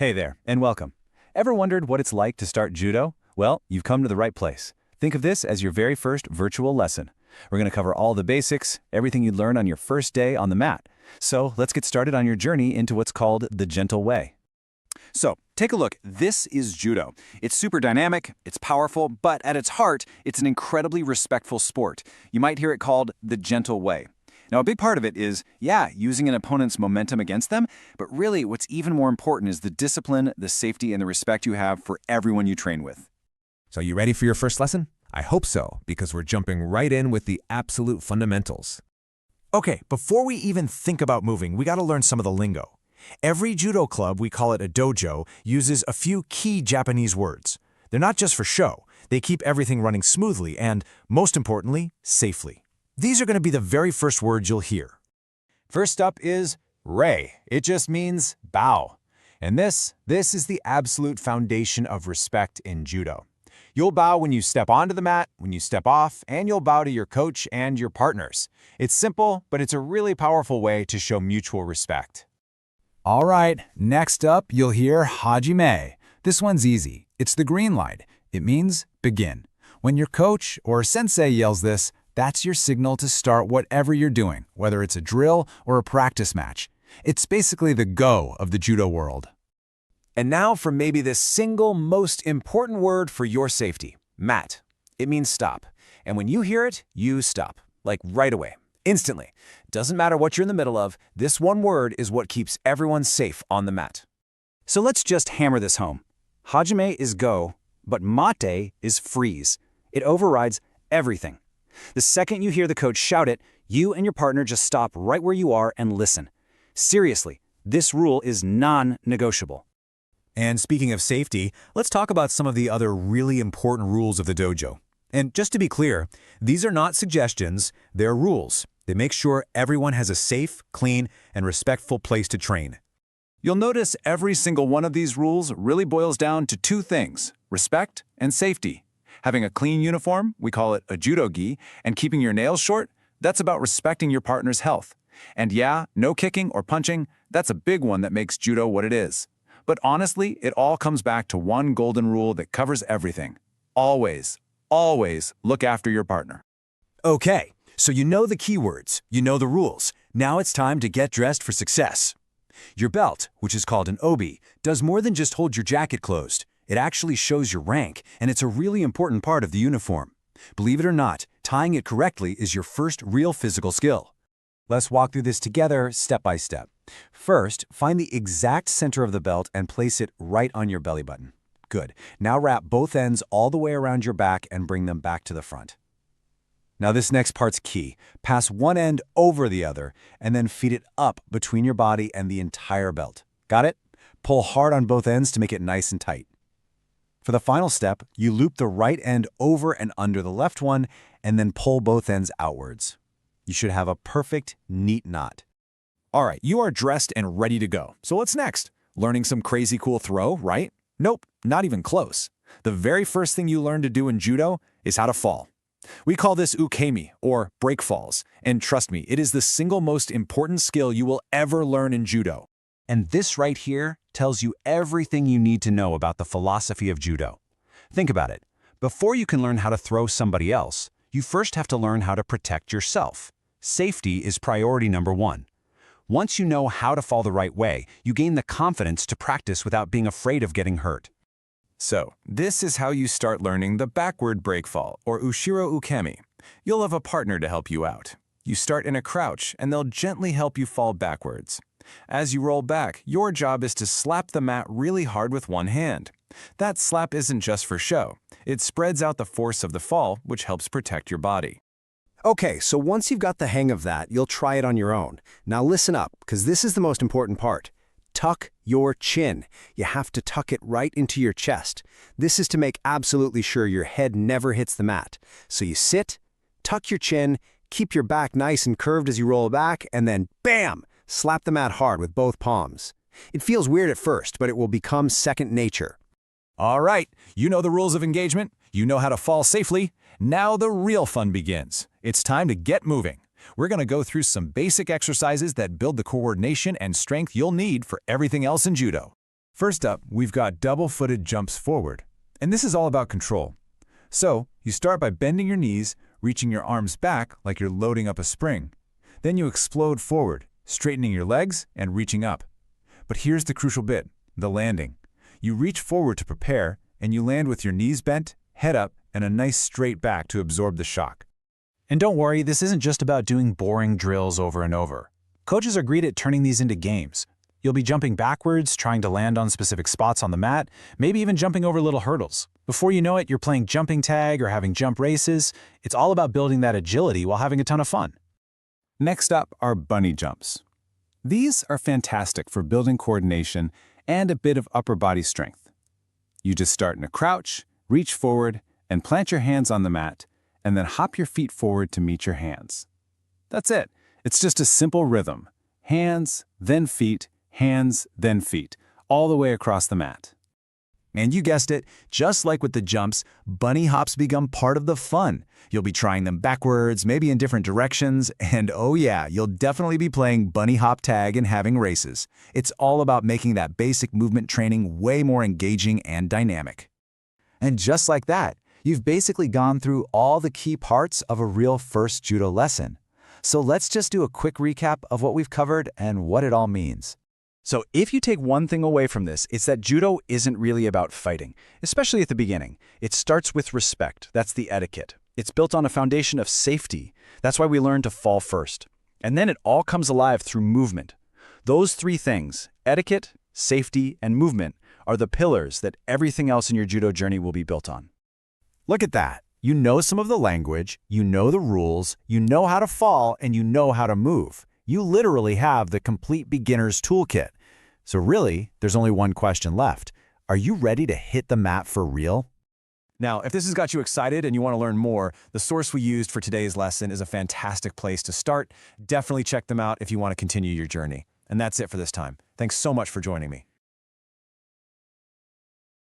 Hey there, and welcome. Ever wondered what it's like to start judo? Well, you've come to the right place. Think of this as your very first virtual lesson. We're going to cover all the basics, everything you'd learn on your first day on the mat. So let's get started on your journey into what's called the gentle way. So, take a look. This is judo. It's super dynamic, it's powerful, but at its heart, it's an incredibly respectful sport. You might hear it called the gentle way. Now, a big part of it is, using an opponent's momentum against them, but really what's even more important is the discipline, the safety, and the respect you have for everyone you train with. So you ready for your first lesson? I hope so, because we're jumping right in with the absolute fundamentals. Okay, before we even think about moving, we gotta learn some of the lingo. Every judo club, we call it a dojo, uses a few key Japanese words. They're not just for show. They keep everything running smoothly and, most importantly, safely. These are going to be the very first words you'll hear. First up is rei. It just means bow. And this is the absolute foundation of respect in judo. You'll bow when you step onto the mat, when you step off, and you'll bow to your coach and your partners. It's simple, but it's a really powerful way to show mutual respect. All right, next up, you'll hear hajime. This one's easy. It's the green light. It means begin. When your coach or sensei yells this, that's your signal to start whatever you're doing, whether it's a drill or a practice match. It's basically the go of the judo world. And now for maybe the single most important word for your safety, mat. It means stop. And when you hear it, you stop, like right away, instantly. Doesn't matter what you're in the middle of, this one word is what keeps everyone safe on the mat. So let's just hammer this home. Hajime is go, but mate is freeze. It overrides everything. The second you hear the coach shout it, you and your partner just stop right where you are and listen. Seriously, this rule is non-negotiable. And speaking of safety, let's talk about some of the other really important rules of the dojo. And just to be clear, these are not suggestions, they're rules. They make sure everyone has a safe, clean, and respectful place to train. You'll notice every single one of these rules really boils down to two things: respect and safety. Having a clean uniform, we call it a judo gi, and keeping your nails short, that's about respecting your partner's health. And no kicking or punching, that's a big one that makes judo what it is. But honestly, it all comes back to one golden rule that covers everything. Always, always look after your partner. Okay, so you know the keywords, you know the rules. Now it's time to get dressed for success. Your belt, which is called an obi, does more than just hold your jacket closed. It actually shows your rank, and it's a really important part of the uniform. Believe it or not, tying it correctly is your first real physical skill. Let's walk through this together step by step. First, find the exact center of the belt and place it right on your belly button. Good. Now wrap both ends all the way around your back and bring them back to the front. Now this next part's key. Pass one end over the other and then feed it up between your body and the entire belt. Got it? Pull hard on both ends to make it nice and tight. For the final step, you loop the right end over and under the left one and then pull both ends outwards. You should have a perfect, neat knot. All right, you are dressed and ready to go. So what's next? Learning some crazy cool throw, right? Nope, not even close. The very first thing you learn to do in judo is how to fall. We call this ukemi, or break falls. And trust me, it is the single most important skill you will ever learn in judo. And this right here tells you everything you need to know about the philosophy of judo. Think about it. Before you can learn how to throw somebody else, you first have to learn how to protect yourself. Safety is priority number one. Once you know how to fall the right way, you gain the confidence to practice without being afraid of getting hurt. So, this is how you start learning the backward break fall, or ushiro ukemi. You'll have a partner to help you out. You start in a crouch, and they'll gently help you fall backwards. As you roll back, your job is to slap the mat really hard with one hand. That slap isn't just for show. It spreads out the force of the fall, which helps protect your body. Okay, so once you've got the hang of that, you'll try it on your own. Now listen up, because this is the most important part. Tuck your chin. You have to tuck it right into your chest. This is to make absolutely sure your head never hits the mat. So you sit, tuck your chin, keep your back nice and curved as you roll back, and then bam! Slap the mat hard with both palms. It feels weird at first, but it will become second nature. All right, you know the rules of engagement. You know how to fall safely. Now the real fun begins. It's time to get moving. We're going to go through some basic exercises that build the coordination and strength you'll need for everything else in judo. First up, we've got double-footed jumps forward. And this is all about control. So, you start by bending your knees, reaching your arms back like you're loading up a spring. Then you explode forward, straightening your legs and reaching up. But here's the crucial bit, the landing. You reach forward to prepare, and you land with your knees bent, head up, and a nice straight back to absorb the shock. And don't worry, this isn't just about doing boring drills over and over. Coaches are great at turning these into games. You'll be jumping backwards, trying to land on specific spots on the mat, maybe even jumping over little hurdles. Before you know it, you're playing jumping tag or having jump races. It's all about building that agility while having a ton of fun. Next up are bunny jumps. These are fantastic for building coordination and a bit of upper body strength. You just start in a crouch, reach forward, and plant your hands on the mat, and then hop your feet forward to meet your hands. That's it. It's just a simple rhythm. Hands, then feet, hands, then feet, all the way across the mat. And you guessed it, just like with the jumps, bunny hops become part of the fun. You'll be trying them backwards, maybe in different directions, and oh yeah, you'll definitely be playing bunny hop tag and having races. It's all about making that basic movement training way more engaging and dynamic. And just like that, you've basically gone through all the key parts of a real first judo lesson. So let's just do a quick recap of what we've covered and what it all means. So if you take one thing away from this, it's that judo isn't really about fighting, especially at the beginning. It starts with respect. That's the etiquette. It's built on a foundation of safety. That's why we learn to fall first. And then it all comes alive through movement. Those three things, etiquette, safety, and movement, are the pillars that everything else in your judo journey will be built on. Look at that. You know some of the language, you know the rules, you know how to fall, and you know how to move. You literally have the complete beginner's toolkit. So really, there's only one question left. Are you ready to hit the mat for real? Now, if this has got you excited and you want to learn more, the source we used for today's lesson is a fantastic place to start. Definitely check them out if you want to continue your journey. And that's it for this time. Thanks so much for joining me.